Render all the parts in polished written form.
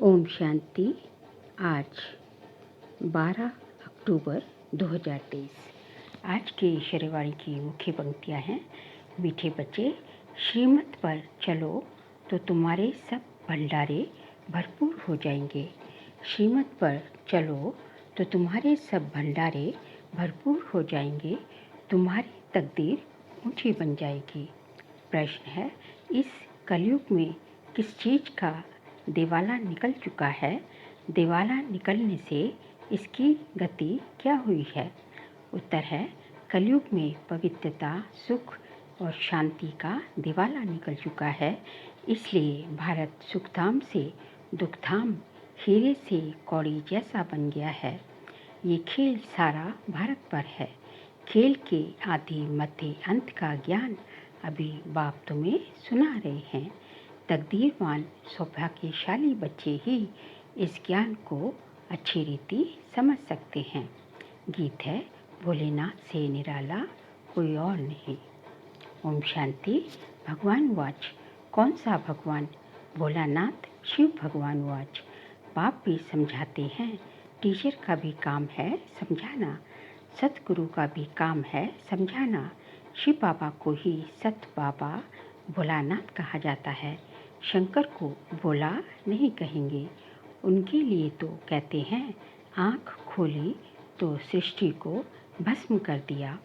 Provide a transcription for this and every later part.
ओम शांति। आज 12 अक्टूबर 2023। आज के ईश्वरवाणी की मुख्य पंक्तियाँ हैं। मीठे बच्चे, श्रीमत पर चलो तो तुम्हारे सब भंडारे भरपूर हो जाएंगे। श्रीमत पर चलो तो तुम्हारे सब भंडारे भरपूर हो जाएंगे। तुम्हारी तकदीर ऊंची बन जाएगी। प्रश्न है, इस कलयुग में किस चीज़ का दिवाला निकल चुका है? दिवाला निकलने से इसकी गति क्या हुई है? उत्तर है, कलयुग में पवित्रता, सुख और शांति का दिवाला निकल चुका है। इसलिए भारत सुखधाम से दुखधाम, हीरे से कौड़ी जैसा बन गया है। ये खेल सारा भारत पर है। खेल के आदि मध्य अंत का ज्ञान अभी बाप तुम्हें सुना रहे हैं। तकदीरवान सौभाग्यशाली बच्चे ही इस ज्ञान को अच्छी रीति समझ सकते हैं। गीत है, भोलेनाथ से निराला कोई और नहीं। ओम शांति। भगवान वाच, कौन सा भगवान? भोलानाथ शिव भगवान वाच। बाप भी समझाते हैं, टीचर का भी काम है समझाना, सतगुरु का भी काम है समझाना। शिव बाबा को ही सत बाबा भोलानाथ कहा जाता है। शंकर को भोला नहीं कहेंगे, उनके लिए तो कहते हैं आँख खोली तो सृष्टि को भस्म कर दिया।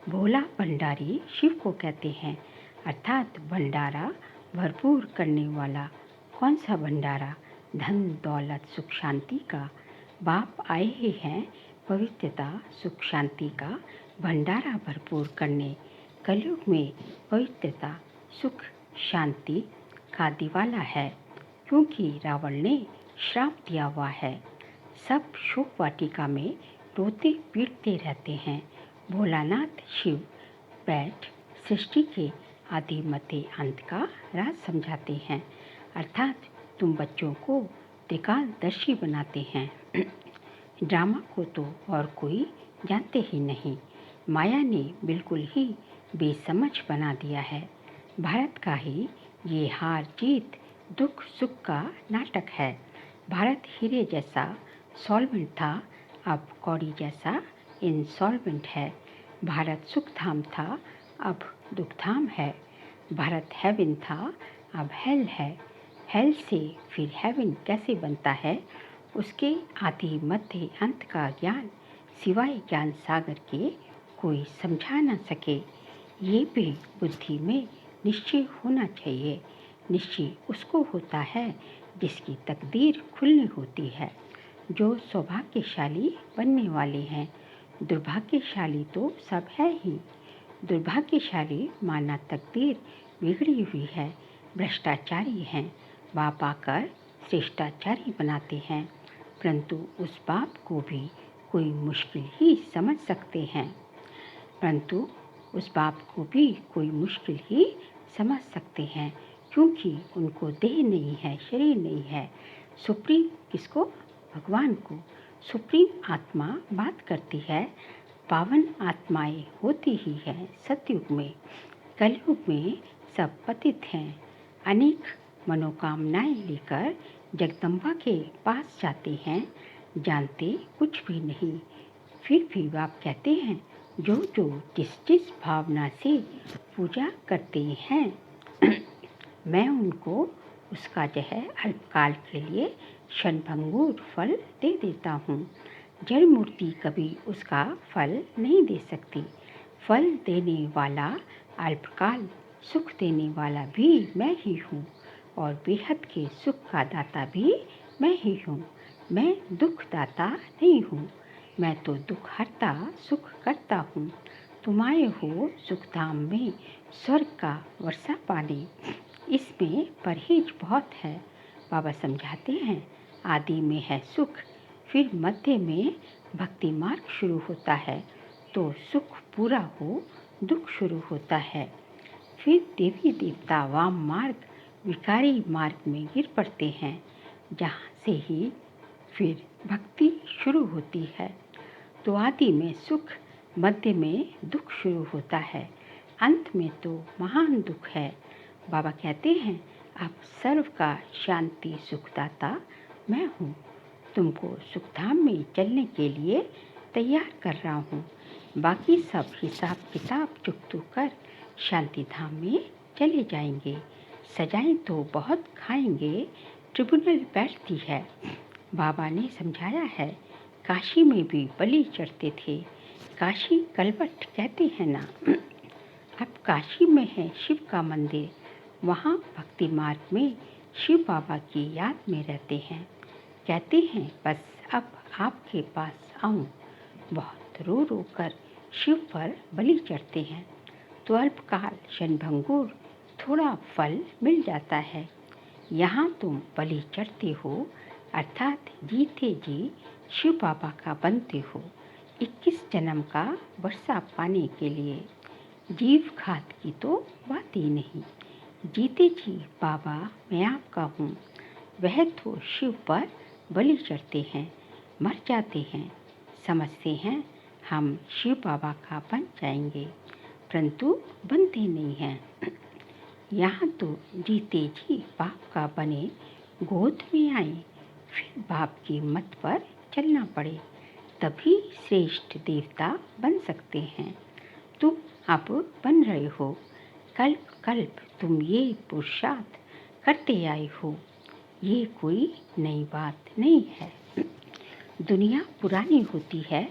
भोला भंडारी शिव को कहते हैं, अर्थात भंडारा भरपूर करने वाला। कौन सा भंडारा? धन दौलत सुख शांति का। बाप आए ही हैं पवित्रता सुख शांति का भंडारा भरपूर करने। कलयुग में पवित्रता सुख शांति का दिवाला है, क्योंकि रावण ने श्राप दिया हुआ है। सब शोक वाटिका में रोते पीटते रहते हैं। भोलानाथ शिव बैठ सृष्टि के आदि मध्य अंत का राज समझाते हैं, अर्थात तुम बच्चों को त्रिकालदर्शी बनाते हैं। ड्रामा को तो और कोई जानते ही नहीं। माया ने बिल्कुल ही बेसमझ बना दिया है। भारत का ही ये हार जीत दुख सुख का नाटक है। भारत हीरे जैसा सॉल्वेंट था, अब कौड़ी जैसा इनसॉल्वेंट है। भारत सुखधाम था, अब दुखधाम है। भारत हेवन था, अब हेल है। हेल से फिर हेवन कैसे बनता है? उसके आदि मध्य अंत का ज्ञान सिवाय ज्ञान सागर के कोई समझा न सके। ये भी बुद्धि में निश्चय होना चाहिए। निश्चय उसको होता है जिसकी तकदीर खुलनी होती है, जो सौभाग्यशाली बनने वाले हैं। दुर्भाग्यशाली तो सब है ही। दुर्भाग्यशाली माना तकदीर बिगड़ी हुई है, भ्रष्टाचारी हैं। बाप आकर श्रेष्ठाचारी बनाते हैं, परंतु उस बाप को भी कोई मुश्किल ही समझ सकते हैं। परंतु उस बाप को भी कोई मुश्किल ही समझ सकते हैं, क्योंकि उनको देह नहीं है, शरीर नहीं है। सुप्रीम किसको? भगवान को। सुप्रीम आत्मा बात करती है, पावन आत्माएं होती ही है सतयुग में। कलयुग में सब पतित हैं। अनेक मनोकामनाएं लेकर जगदम्बा के पास जाते हैं, जानते कुछ भी नहीं। फिर भी बाप कहते हैं, जो जो जिस भावना से पूजा करते हैं मैं उनको उसका अल्पकाल के लिए क्षणभंगुर फल दे देता हूँ। जड़ मूर्ति कभी उसका फल नहीं दे सकती। फल देने वाला, अल्पकाल सुख देने वाला भी मैं ही हूँ, और बेहद के सुख का दाता भी मैं ही हूँ। मैं दुख दाता नहीं हूँ, मैं तो दुख हरता सुख करता हूँ। तुम आए हो सुखधाम में स्वर्ग का वर्षा पाने, इसमें परहेज बहुत है। बाबा समझाते हैं, आदि में है सुख, फिर मध्य में भक्ति मार्ग शुरू होता है, तो सुख पूरा हो दुख शुरू होता है। फिर देवी देवता वाम मार्ग विकारी मार्ग में गिर पड़ते हैं, जहाँ से ही फिर भक्ति शुरू होती है। तो आदि में सुख, मध्य में दुख शुरू होता है, अंत में तो महान दुख है। बाबा कहते हैं, आप सर्व का शांति सुखदाता मैं हूँ, तुमको सुखधाम में चलने के लिए तैयार कर रहा हूँ। बाकी सब हिसाब किताब चुकतू कर शांति धाम में चले जाएंगे। सजाएं तो बहुत खाएंगे, ट्रिब्यूनल बैठती है। बाबा ने समझाया है, काशी में भी बलि चढ़ते थे। काशी कलवट कहते हैं ना। अब काशी में है शिव का मंदिर, वहाँ भक्ति मार्ग में शिव बाबा की याद में रहते हैं। कहते हैं बस अब आपके पास आऊँ। बहुत रो रो कर शिव पर बलि चढ़ते हैं तो अल्पकाल क्षणभंगुर थोड़ा फल मिल जाता है। यहाँ तुम बलि चढ़ते हो अर्थात जीते जी शिव बाबा का बनते हो। 21 जन्म का वर्षा पाने के लिए जीव घात की तो बात ही नहीं। जीते जी बाबा मैं आपका हूँ, वह तो शिव पर बलि चढ़ते हैं, मर जाते हैं, समझते हैं हम शिव बाबा का बन जाएंगे, परंतु बनते नहीं हैं। यहाँ तो जीते जी बाप का बने, गोद में आए, फिर बाप की मत पर चलना पड़े, तभी श्रेष्ठ देवता बन सकते हैं। तुम अब बन रहे हो, कल्प कल्प तुम ये पुरुषार्थ करते आए हो। ये कोई नई बात नहीं है। दुनिया पुरानी होती है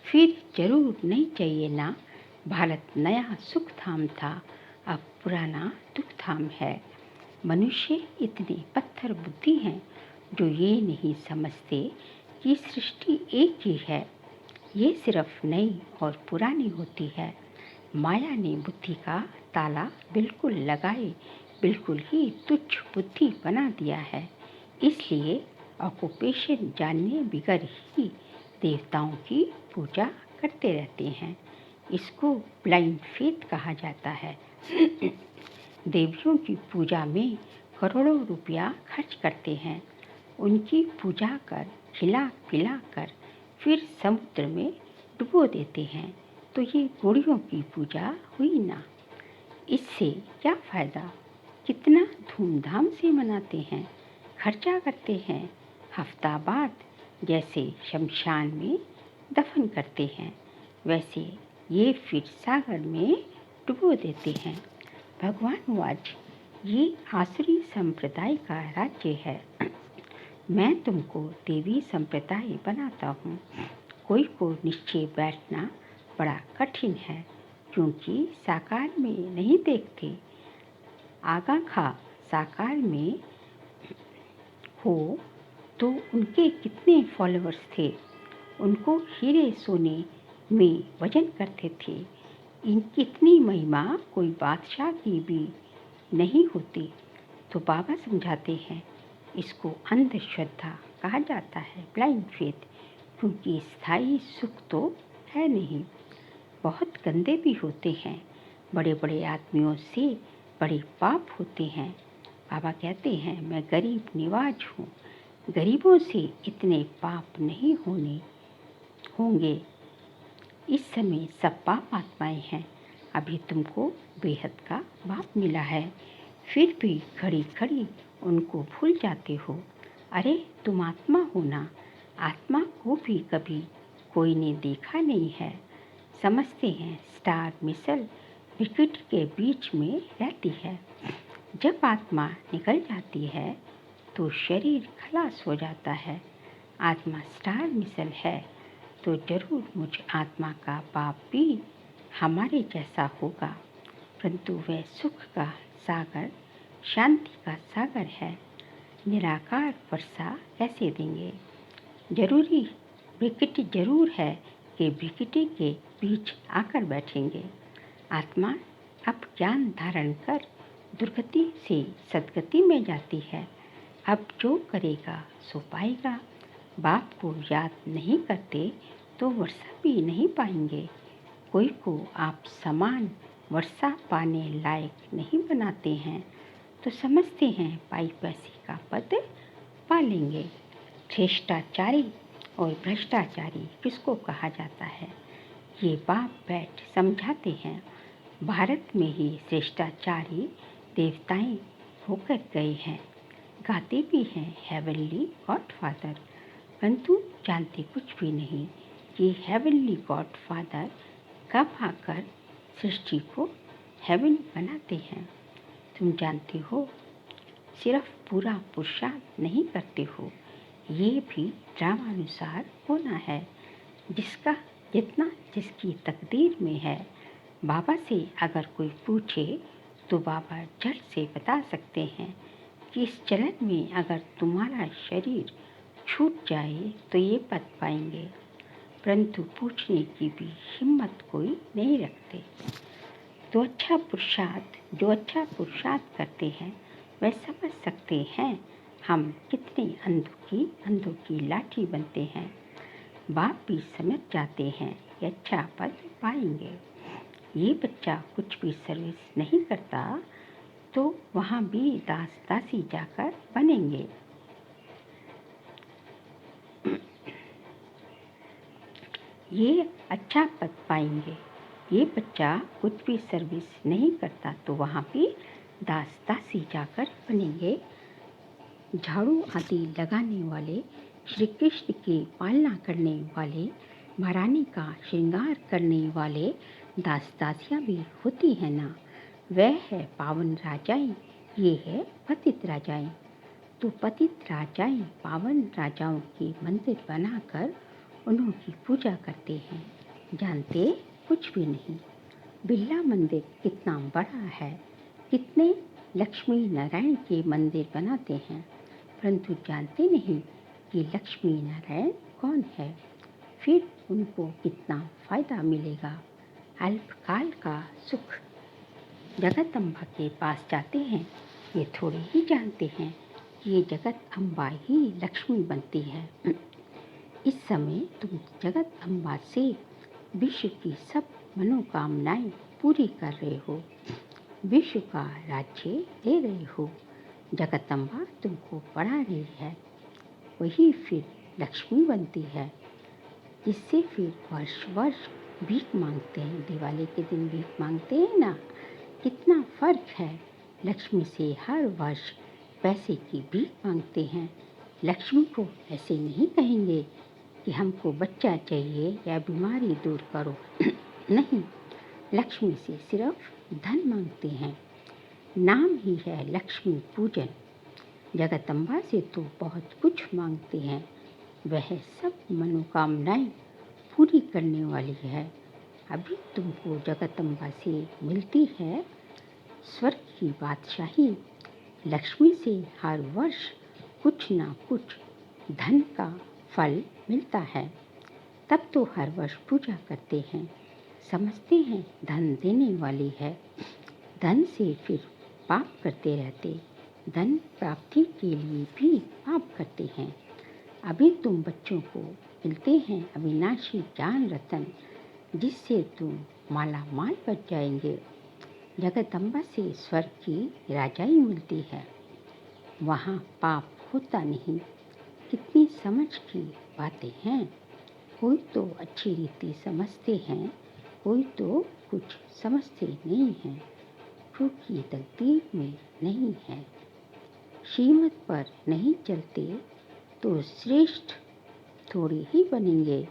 फिर जरूर नहीं चाहिए ना। भारत नया सुख धाम था, अब पुराना दुख धाम है। मनुष्य इतने पत्थर बुद्धि हैं जो ये नहीं समझते कि सृष्टि एक ही है। ये सिर्फ नई और पुरानी होती है। माया ने बुद्धि का ताला बिल्कुल लगाए बिल्कुल ही तुच्छ बुद्धि बना दिया है। इसलिए ऑक्यूपेशन जानने बिगर ही देवताओं की पूजा करते रहते हैं। इसको ब्लाइंड फेथ कहा जाता है। देवियों की पूजा में करोड़ों रुपया खर्च करते हैं, उनकी पूजा कर खिला पिला कर फिर समुद्र में डुबो देते हैं, तो ये गुड़ियों की पूजा हुई ना। इससे क्या फ़ायदा? कितना धूमधाम से मनाते हैं, खर्चा करते हैं, हफ्ता बाद जैसे शमशान में दफन करते हैं वैसे ये फिर सागर में डुबो देते हैं। भगवान वाज ये आसुरी संप्रदाय का राज्य है। मैं तुमको देवी संप्रदाय बनाता हूँ। कोई को निश्चय बैठना बड़ा कठिन है, क्योंकि साकार में नहीं देखते। आगाखा साकार में हो तो उनके कितने फॉलोअर्स थे, उनको हीरे सोने में वजन करते थे। इनकी इतनी महिमा कोई बादशाह की भी नहीं होती। तो बाबा समझाते हैं, इसको अंधश्रद्धा कहा जाता है, ब्लाइंड फेथ, क्योंकि स्थायी सुख तो है नहीं। बहुत गंदे भी होते हैं, बड़े बड़े आदमियों से बड़े पाप होते हैं। बाबा कहते हैं मैं गरीब निवाज हूँ, गरीबों से इतने पाप नहीं होंगे। इस समय सब पाप आत्माएं हैं। अभी तुमको बेहद का बाप मिला है, फिर भी खड़ी खड़ी उनको भूल जाते हो। अरे तुम आत्मा हो ना, आत्मा को भी कभी कोई ने देखा नहीं है। समझते हैं स्टार मिसल विकेट के बीच में रहती है। जब आत्मा निकल जाती है तो शरीर खलास हो जाता है। आत्मा स्टार मिसल है तो जरूर मुझ आत्मा का बाप भी हमारे जैसा होगा, परंतु वह सुख का सागर, शांति का सागर है। निराकार वर्षा कैसे देंगे? जरूरी विकेट जरूर है कि विकेटी के बीच आकर बैठेंगे। आत्मा अब ज्ञान धारण कर दुर्गति से सदगति में जाती है। अब जो करेगा सो पाएगा। बाप को याद नहीं करते तो वर्षा भी नहीं पाएंगे। कोई को आप समान वर्षा पाने लायक नहीं बनाते हैं तो समझते हैं पाई पैसे का पद पा लेंगे। श्रेष्ठाचारी और भ्रष्टाचारी किसको कहा जाता है, ये बाप बैठ समझाते हैं। भारत में ही श्रेष्ठाचारी देवताएं होकर गए हैं। गाते भी हैं हेवनली गॉड फादर, परंतु जानते कुछ भी नहीं कि हेवनली गॉड फादर कब आकर सृष्टि को हेवन बनाते हैं। तुम जानते हो, सिर्फ पूरा पुरुषार्थ नहीं करते हो, ये भी ड्रामानुसार होना है। जिसका जितना जिसकी तकदीर में है। बाबा से अगर कोई पूछे तो बाबा झट से बता सकते हैं कि इस चलन में अगर तुम्हारा शरीर छूट जाए तो ये पद पाएंगे, परंतु पूछने की भी हिम्मत कोई नहीं रखते। जो अच्छा पुरुषार्थ करते हैं वे समझ सकते हैं हम कितने अंधों की लाठी बनते हैं। बाप भी समझ जाते हैं कि अच्छा पद पाएंगे। ये बच्चा कुछ भी सर्विस नहीं करता तो वहाँ भी दास दासी जाकर बनेंगे। ये अच्छा पद पाएंगे। ये बच्चा कुछ भी सर्विस नहीं करता तो वहाँ भी दास दासी जाकर बनेंगे। झाड़ू आदि लगाने वाले, श्री कृष्ण की पालना करने वाले, महारानी का श्रृंगार करने वाले दास दासियाँ भी होती हैं ना। वह है पावन राजाएं, ये है पतित राजाएं। तो पतित राजाएं पावन राजाओं के मंदिर बनाकर उनकी पूजा करते हैं। जानते कुछ भी नहीं। बिरला मंदिर कितना बड़ा है, कितने लक्ष्मी नारायण के मंदिर बनाते हैं, परंतु जानते नहीं कि लक्ष्मी नारायण कौन है। फिर उनको कितना फायदा मिलेगा। अल्पकाल का सुख। जगत अम्बा के पास जाते हैं, ये थोड़े ही जानते हैं कि ये जगत अम्बा ही लक्ष्मी बनती है। इस समय तुम जगत अम्बा से विश्व की सब मनोकामनाएं पूरी कर रहे हो, विश्व का राज्य दे रहे हो। जगदम्बा तुमको पढ़ा रही है, वही फिर लक्ष्मी बनती है, जिससे फिर वर्ष वर्ष भीख मांगते हैं। दिवाली के दिन भीख मांगते हैं ना, कितना फर्क है। लक्ष्मी से हर वर्ष पैसे की भीख मांगते हैं। लक्ष्मी को ऐसे नहीं कहेंगे कि हमको बच्चा चाहिए या बीमारी दूर करो नहीं, लक्ष्मी से सिर्फ धन मांगते हैं। नाम ही है लक्ष्मी पूजन। जगदम्बा से तो बहुत कुछ मांगते हैं, वह सब मनोकामनाएं पूरी करने वाली है। अभी तुमको जगदम्बा से मिलती है स्वर्ग की बादशाही। लक्ष्मी से हर वर्ष कुछ ना कुछ धन का फल मिलता है, तब तो हर वर्ष पूजा करते हैं। समझते हैं धन देने वाली है, धन से फिर पाप करते रहते, धन प्राप्ति के लिए भी पाप करते हैं। अभी तुम बच्चों को मिलते हैं अविनाशी ज्ञान रतन, जिससे तुम माला माल बन जाएंगे। जगदम्बा से स्वर्ग की राजाई मिलती है, वहाँ पाप होता नहीं। कितनी समझ की बातें हैं। कोई तो अच्छी रीति समझते हैं, कोई तो कुछ समझते नहीं हैं, क्योंकि तकदीर में नहीं है। श्रीमत पर नहीं चलते तो श्रेष्ठ थोड़ी ही बनेंगे,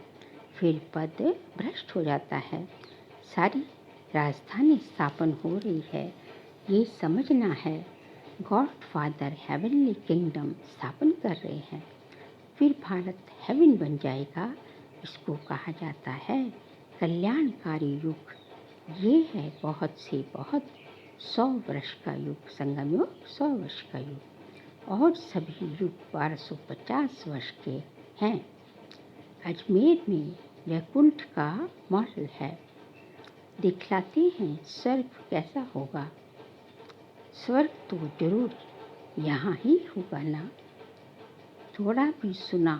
फिर पद भ्रष्ट हो जाता है। सारी राजधानी स्थापन हो रही है, ये समझना है। गॉड फादर हेवनली किंगडम स्थापन कर रहे हैं, फिर भारत हेवन बन जाएगा। इसको कहा जाता है कल्याणकारी युग। ये है बहुत से बहुत 100 वर्ष का युग, संगम युग 100 वर्ष का युग, और सभी युग 1250 वर्ष के हैं। अजमेर में वैकुंठ का मॉडल है, दिखलाते हैं स्वर्ग कैसा होगा। स्वर्ग तो जरूर यहाँ ही होगा ना। थोड़ा भी सुना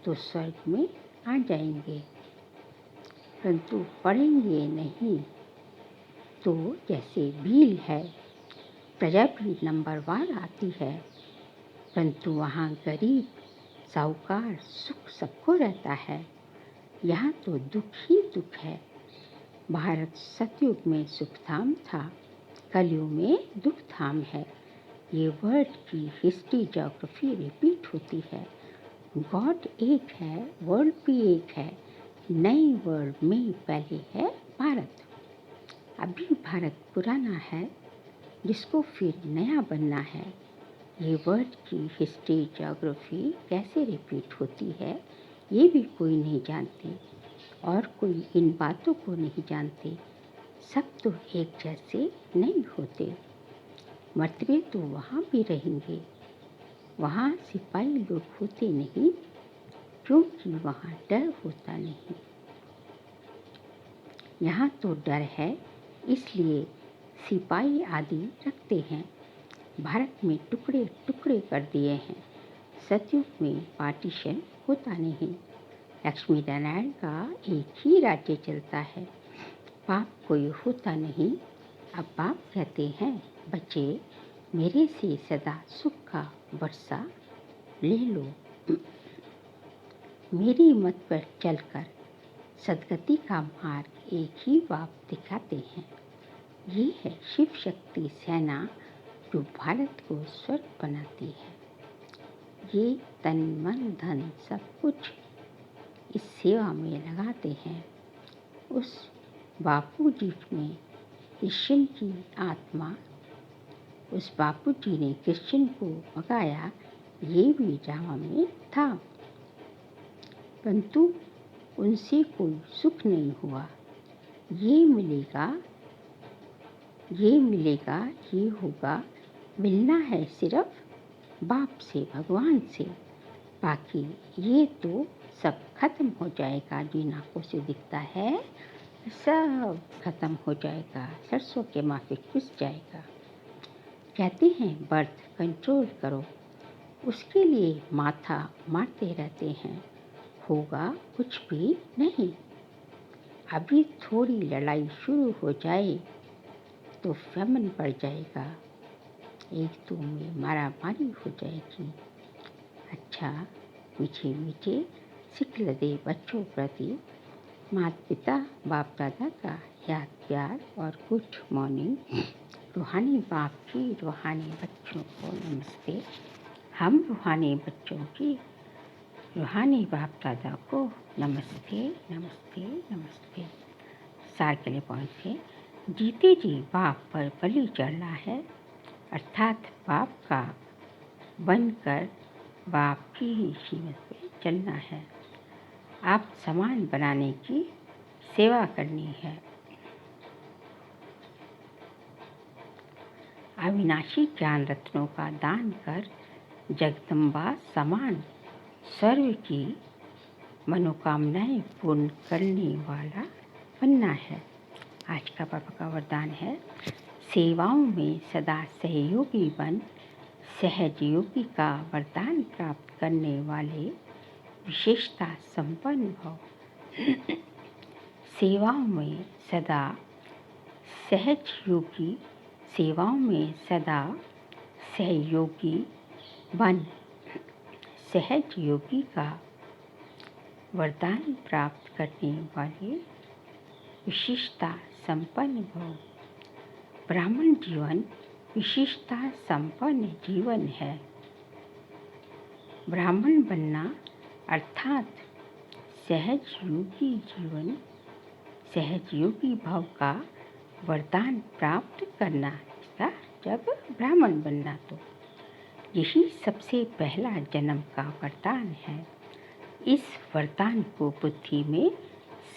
तो स्वर्ग में आ जाएंगे, परंतु पढ़ेंगे नहीं तो जैसे भील है, प्रजा भी नंबरवार आती है, परंतु वहाँ गरीब साहूकार सुख सबको रहता है। यहाँ तो दुख ही दुख है। भारत सतयुग में सुखधाम था, कलयुग में दुखधाम है। ये वर्ड की हिस्ट्री ज्योग्राफी रिपीट होती है। गॉड एक है, वर्ल्ड भी एक है, नई वर्ल्ड में पहले है भारत। अभी भारत पुराना है जिसको फिर नया बनना है। ये वर्ड की हिस्ट्री ज्योग्राफी कैसे रिपीट होती है ये भी कोई नहीं जानते और कोई इन बातों को नहीं जानते। सब तो एक जैसे नहीं होते। मरतबे तो वहाँ भी रहेंगे, वहाँ सिपाही लोग होते नहीं क्योंकि वहाँ डर होता नहीं। यहाँ तो डर है इसलिए सिपाही आदि रखते हैं। भारत में टुकड़े टुकड़े कर दिए हैं। सतयुग में पार्टीशन होता नहीं। लक्ष्मी नारायण का एक ही राज्य चलता है। पाप कोई होता नहीं। अब बाप कहते हैं बच्चे मेरे से सदा सुख का वर्षा ले लो। मेरी मत पर चलकर सदगति का मार्ग एक ही बाप दिखाते हैं। ये है शिव शक्ति सेना जो भारत को स्वर्ग बनाती है। ये तन मन धन सब कुछ इस सेवा में लगाते हैं। उस बापू जी में कृष्ण की आत्मा, उस बापू जी ने कृष्ण को भगाया, ये भी ड्रामा में था, परंतु उनसे कोई सुख नहीं हुआ। ये मिलेगा, ये होगा, मिलना है सिर्फ बाप से, भगवान से। बाकी ये तो सब खत्म हो जाएगा। जिन आँखों से दिखता है सब खत्म हो जाएगा, सरसों के माफिक पिस जाएगा। कहते हैं बर्थ कंट्रोल करो, उसके लिए माथा मारते रहते हैं, होगा कुछ भी नहीं। अभी थोड़ी लड़ाई शुरू हो जाए तो फेमन बढ़ जाएगा, एक दो में मारामारी हो जाएगी। अच्छा मीठे मीठे सिखल दे बच्चों प्रति माता पिता बाप दादा का याद प्यार और गुड मॉर्निंग। रूहानी बाप की रूहानी बच्चों को नमस्ते। हम रूहानी बच्चों की रूहानी बाप दादा को नमस्ते नमस्ते नमस्ते। सार के लिए पहुँच गए। जीते जी बाप पर बलि चढ़ना है, अर्थात बाप का बनकर बाप की ही कीमत पे चलना है। आप सामान बनाने की सेवा करनी है। अविनाशी ज्ञान रत्नों का दान कर जगदम्बा समान सर्व की मनोकामनाएं पूर्ण करने वाला बनना है। आज का पापा का वरदान है, सेवाओं में सदा सहयोगी बन सहज योगी का वरदान प्राप्त करने वाले विशेषता संपन्न भव। सेवाओं में सदा सहज योगी, सेवाओं में सदा सहयोगी बन सहज योगी का वरदान प्राप्त करने वाले विशेषता संपन्न भव। ब्राह्मण जीवन विशेषता संपन्न जीवन है। ब्राह्मण बनना अर्थात सहज योगी जीवन, सहज योगी भाव का वरदान प्राप्त करना। इसका जब ब्राह्मण बनना तो यही सबसे पहला जन्म का वरदान है। इस वरदान को बुद्धि में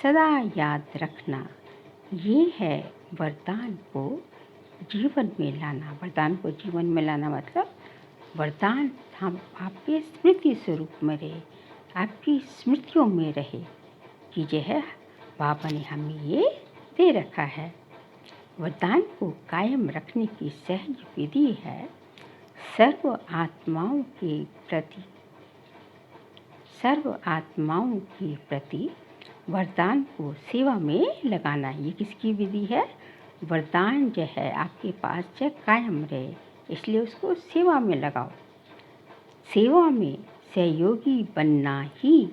सदा याद रखना। ये है वरदान को जीवन में लाना। वरदान को जीवन में लाना मतलब वरदान हम आपके स्मृति स्वरूप में रहे, आपकी स्मृतियों में रहे कि जो है बाबा ने हमें ये दे रखा है। वरदान को कायम रखने की सहज विधि है सर्व आत्माओं के प्रति वरदान को सेवा में लगाना। ये किसकी विधि है? वरदान जो है आपके पास जो कायम रहे, इसलिए उसको सेवा में लगाओ। सेवा में सहयोगी बनना ही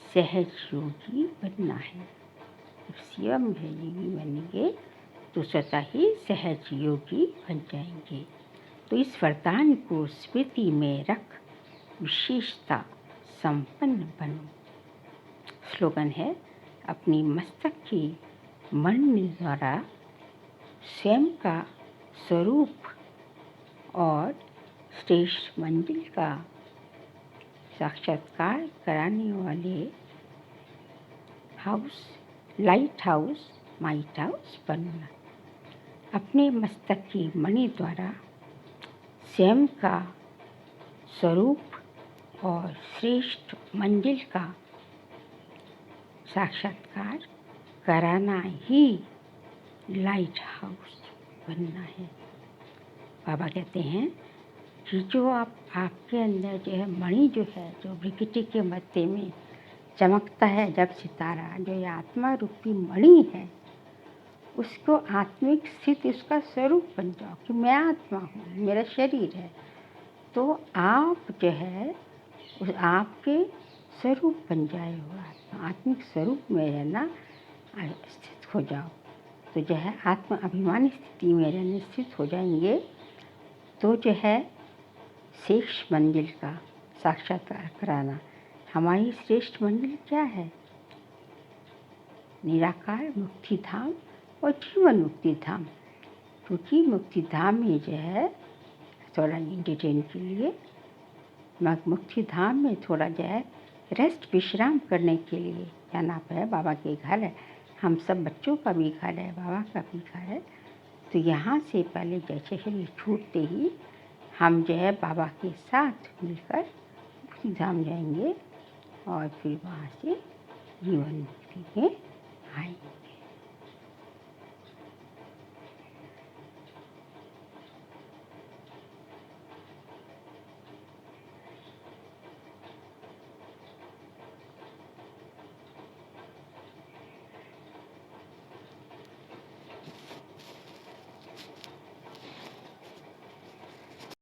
सहज योगी बनना है। सेवा में सहयोगी बनेंगे तो स्वतः ही सहज योगी बन जाएंगे। तो इस वरदान को स्मृति में रख विशेषता संपन्न बनो। स्लोगन है, अपनी मस्तक की मणि द्वारा स्वयं का स्वरूप और श्रेष्ठ मंजिल का साक्षात्कार कराने वाले लाइट हाउस बनना। अपने मस्तक की मणि द्वारा स्वयं का स्वरूप और श्रेष्ठ मंजिल का साक्षात्कार कराना ही लाइट हाउस बनना है। बाबा कहते हैं कि जो आपके अंदर जो है मणि जो है, जो भ्रिकुटी के मध्य में चमकता है जब सितारा, जो ये आत्मा रूपी मणि है, उसको आत्मिक स्थिति, उसका स्वरूप बन जाओ कि मैं आत्मा हूँ, मेरा शरीर है। तो आप जो है उस आपके स्वरूप बन जाए हो, आत्मिक स्वरूप में रहना स्थित हो जाओ। तो जो है आत्म अभिमानी स्थिति में रहने स्थित हो जाएंगे तो जो है श्रेष्ठ मंजिल का साक्षात्कार कराना। हमारी श्रेष्ठ मंजिल क्या है? निराकार मुक्ति धाम और जीवन मुक्ति धाम। क्योंकि मुक्ति धाम में जो है थोड़ा इंटरटेन के लिए, मुक्ति धाम में थोड़ा जो है रेस्ट विश्राम करने के लिए जाना है। बाबा के घर है, हम सब बच्चों का भी घर है, बाबा का भी घर है। तो यहाँ से पहले जैसे शरीर छूटते ही हम जो है बाबा के साथ मिलकर मुक्ति धाम जाएंगे और फिर वहाँ से जीवन मुक्ति में आएंगे।